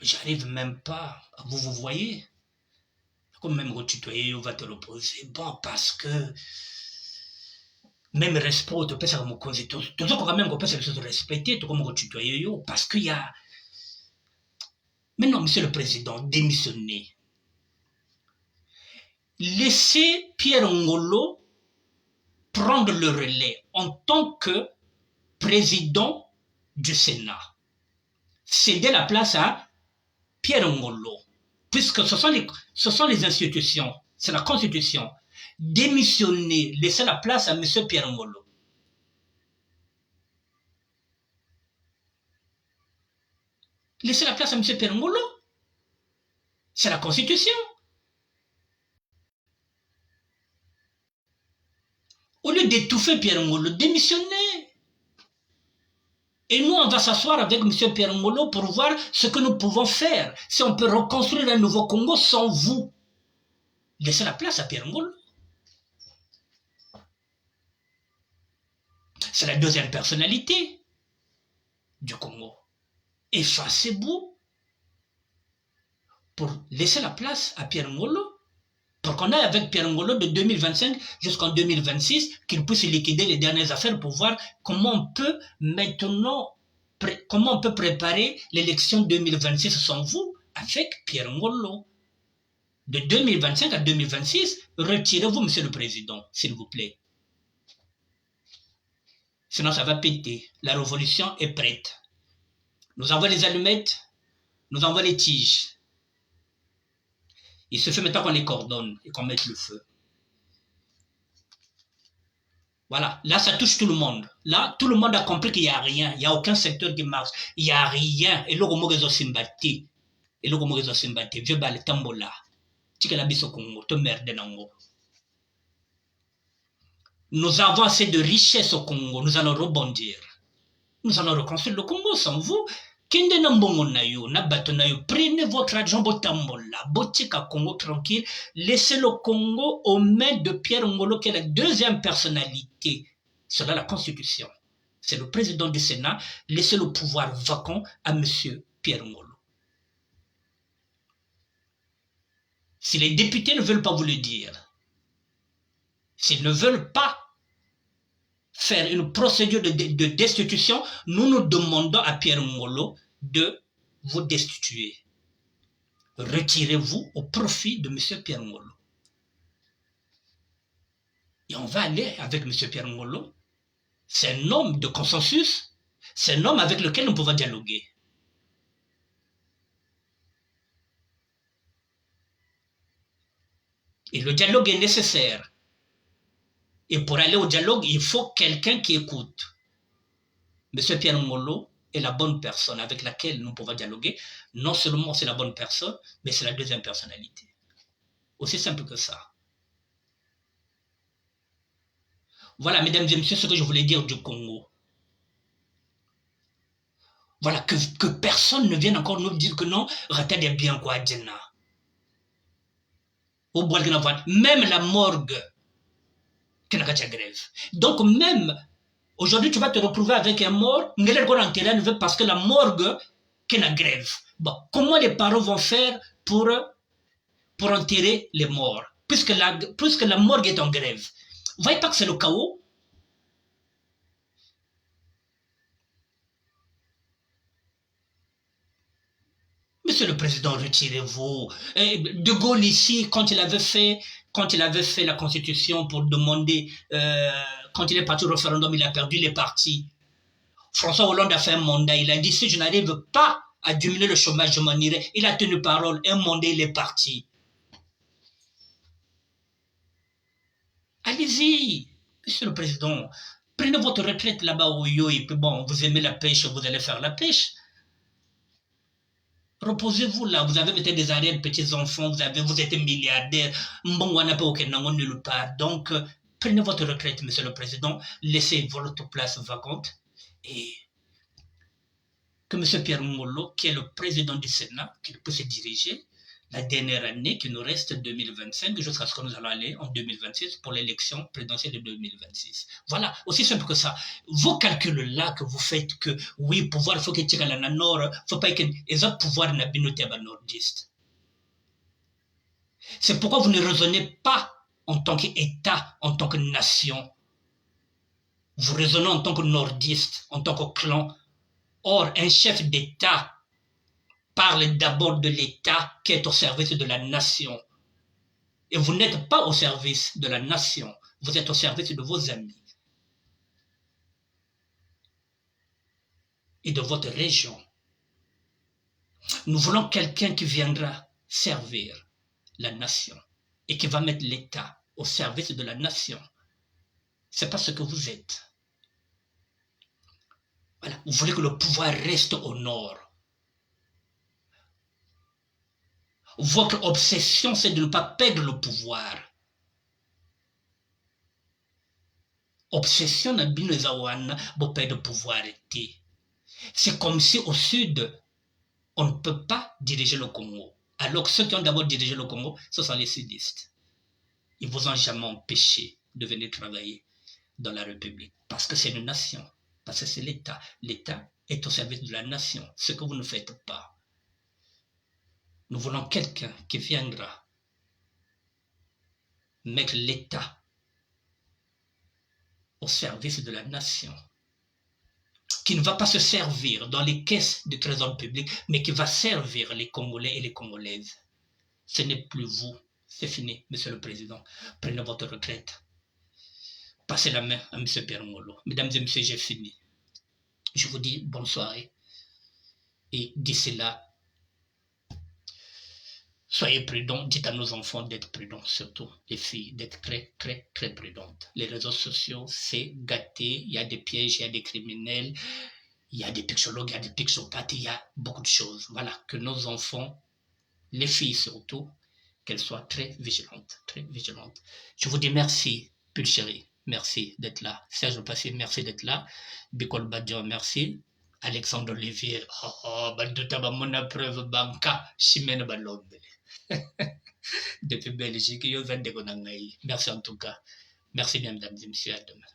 J'arrive même pas à vous voyez. Comme même retutoyer, va te reposer. Bon, parce que même respect, tu peux faire mon cause. Tu peux quand même se respecter, tu peux me retutoyer, parce qu'il y a. Mais non, Monsieur le Président, démissionnez. Laissez Pierre Ngolo prendre le relais en tant que président du Sénat. Cédez la place à Pierre Ngolo, puisque ce sont les institutions, c'est la Constitution. Démissionnez, laissez la place à M. Pierre Ngolo. Laissez la place à M. Pierre Ngolo. C'est la Constitution. Au lieu d'étouffer Pierre Ngolo, démissionnez. Et nous, on va s'asseoir avec M. Pierre Ngolo pour voir ce que nous pouvons faire. Si on peut reconstruire un nouveau Congo sans vous. Laissez la place à Pierre Ngolo. C'est la deuxième personnalité du Congo. Effacez-vous pour laisser la place à Pierre Ngolo. Pour qu'on aille avec Pierre Ngolo de 2025 jusqu'en 2026, qu'il puisse liquider les dernières affaires pour voir comment on peut maintenant, comment on peut préparer l'élection 2026 sans vous, avec Pierre Ngolo. De 2025 à 2026, retirez-vous, Monsieur le Président, s'il vous plaît. Sinon, ça va péter. La révolution est prête. Nous envoie les allumettes, nous envoie les tiges. Il se fait maintenant qu'on les coordonne et qu'on mette le feu. Voilà, là ça touche tout le monde. Là, tout le monde a compris qu'il n'y a rien. Il n'y a aucun secteur qui marche. Il n'y a rien. Et le Romo Rezo Simbati. Et le Romo Rezo Simbati. Vieux bal tambola. Tika biso Congo. Te merde nango. Nous avons assez de richesses au Congo. Nous allons rebondir. Nous allons reconstruire le Congo sans vous. Prenez votre argent, botika Congo tranquille, laissez le Congo aux mains de Pierre Ngolo, qui est la deuxième personnalité selon la Constitution. C'est le président du Sénat, laissez le pouvoir vacant à M. Pierre Ngolo. Si les députés ne veulent pas vous le dire, s'ils ne veulent pas faire une procédure de destitution, nous demandons à Pierre Ngolo de vous destituer. Retirez-vous au profit de M. Pierre Ngolo. Et on va aller avec M. Pierre Ngolo. C'est un homme de consensus. C'est un homme avec lequel nous pouvons dialoguer. Et le dialogue est nécessaire. Et pour aller au dialogue, il faut quelqu'un qui écoute. M. Pierre Ngolo est la bonne personne avec laquelle nous pouvons dialoguer. Non seulement c'est la bonne personne, mais c'est la deuxième personnalité. Aussi simple que ça. Voilà, mesdames et messieurs, ce que je voulais dire du Congo. Voilà, que personne ne vienne encore nous dire que non, Rata est bien quoi, Djena. Même la morgue qui n'a qu'à grève. Donc même aujourd'hui, tu vas te retrouver avec un mort, parce que la morgue qui n'a grève. Bon, comment les parents vont faire pour enterrer les morts, puisque la morgue est en grève? Vous voyez pas que c'est le chaos? Monsieur le Président, retirez-vous. De Gaulle ici, quand il avait fait la Constitution pour demander, quand il est parti au référendum, il a perdu les partis. François Hollande a fait un mandat, il a dit si je n'arrive pas à diminuer le chômage, je m'en irai. Il a tenu parole, un mandat, il est parti. Allez-y, Monsieur le Président, prenez votre retraite là-bas au Yo et puis bon, vous aimez la pêche, vous allez faire la pêche. Reposez-vous là, vous avez peut-être des arrières petits-enfants, vous êtes milliardaire, bon, on n'a pas aucun nom nulle part. Donc, prenez votre retraite, Monsieur le Président, laissez votre place vacante et que M. Pierre Molo, qui est le président du Sénat, qu'il puisse diriger la dernière année qui nous reste 2025 jusqu'à ce que nous allons aller en 2026 pour l'élection présidentielle de 2026. Voilà, aussi simple que ça. Vos calculs-là que vous faites que, oui, pouvoir, il faut que tu aies la nord, faut pas que les autres pouvoirs n'aient pas nordiste. C'est pourquoi vous ne raisonnez pas en tant qu'État, en tant que nation. Vous raisonnez en tant que nordiste, en tant que clan. Or, un chef d'État parle d'abord de l'État qui est au service de la nation. Et vous n'êtes pas au service de la nation, vous êtes au service de vos amis et de votre région. Nous voulons quelqu'un qui viendra servir la nation et qui va mettre l'État au service de la nation. C'est pas ce que vous êtes. Voilà. Vous voulez que le pouvoir reste au nord. Votre obsession, c'est de ne pas perdre le pouvoir. Obsession n'a bien de perdre le pouvoir. C'est comme si au sud, on ne peut pas diriger le Congo. Alors que ceux qui ont d'abord dirigé le Congo, ce sont les sudistes. Ils ne vous ont jamais empêché de venir travailler dans la République. Parce que c'est une nation. Parce que c'est l'État. L'État est au service de la nation. Ce que vous ne faites pas. Nous voulons quelqu'un qui viendra mettre l'État au service de la nation, qui ne va pas se servir dans les caisses du trésor public, mais qui va servir les Congolais et les Congolaises. Ce n'est plus vous. C'est fini, Monsieur le Président. Prenez votre retraite. Passez la main à M. Pierre Molo. Mesdames et messieurs, j'ai fini. Je vous dis bonne soirée. Et d'ici là, soyez prudents, dites à nos enfants d'être prudents, surtout les filles, d'être très, très, très prudentes. Les réseaux sociaux, c'est gâté, il y a des pièges, il y a des criminels, il y a des pixologues, il y a des pixopathes, il y a beaucoup de choses. Voilà, que nos enfants, les filles surtout, qu'elles soient très vigilantes, très vigilantes. Je vous dis merci, Pull Chéri, merci d'être là. Serge Passé, merci d'être là. Bicol Badian, merci. Alexandre Olivier, Banduta Bamona Preuve Banca, Chimène Balombe. Depuis Belgique, merci en tout cas. Merci bien, mesdames et messieurs, à demain.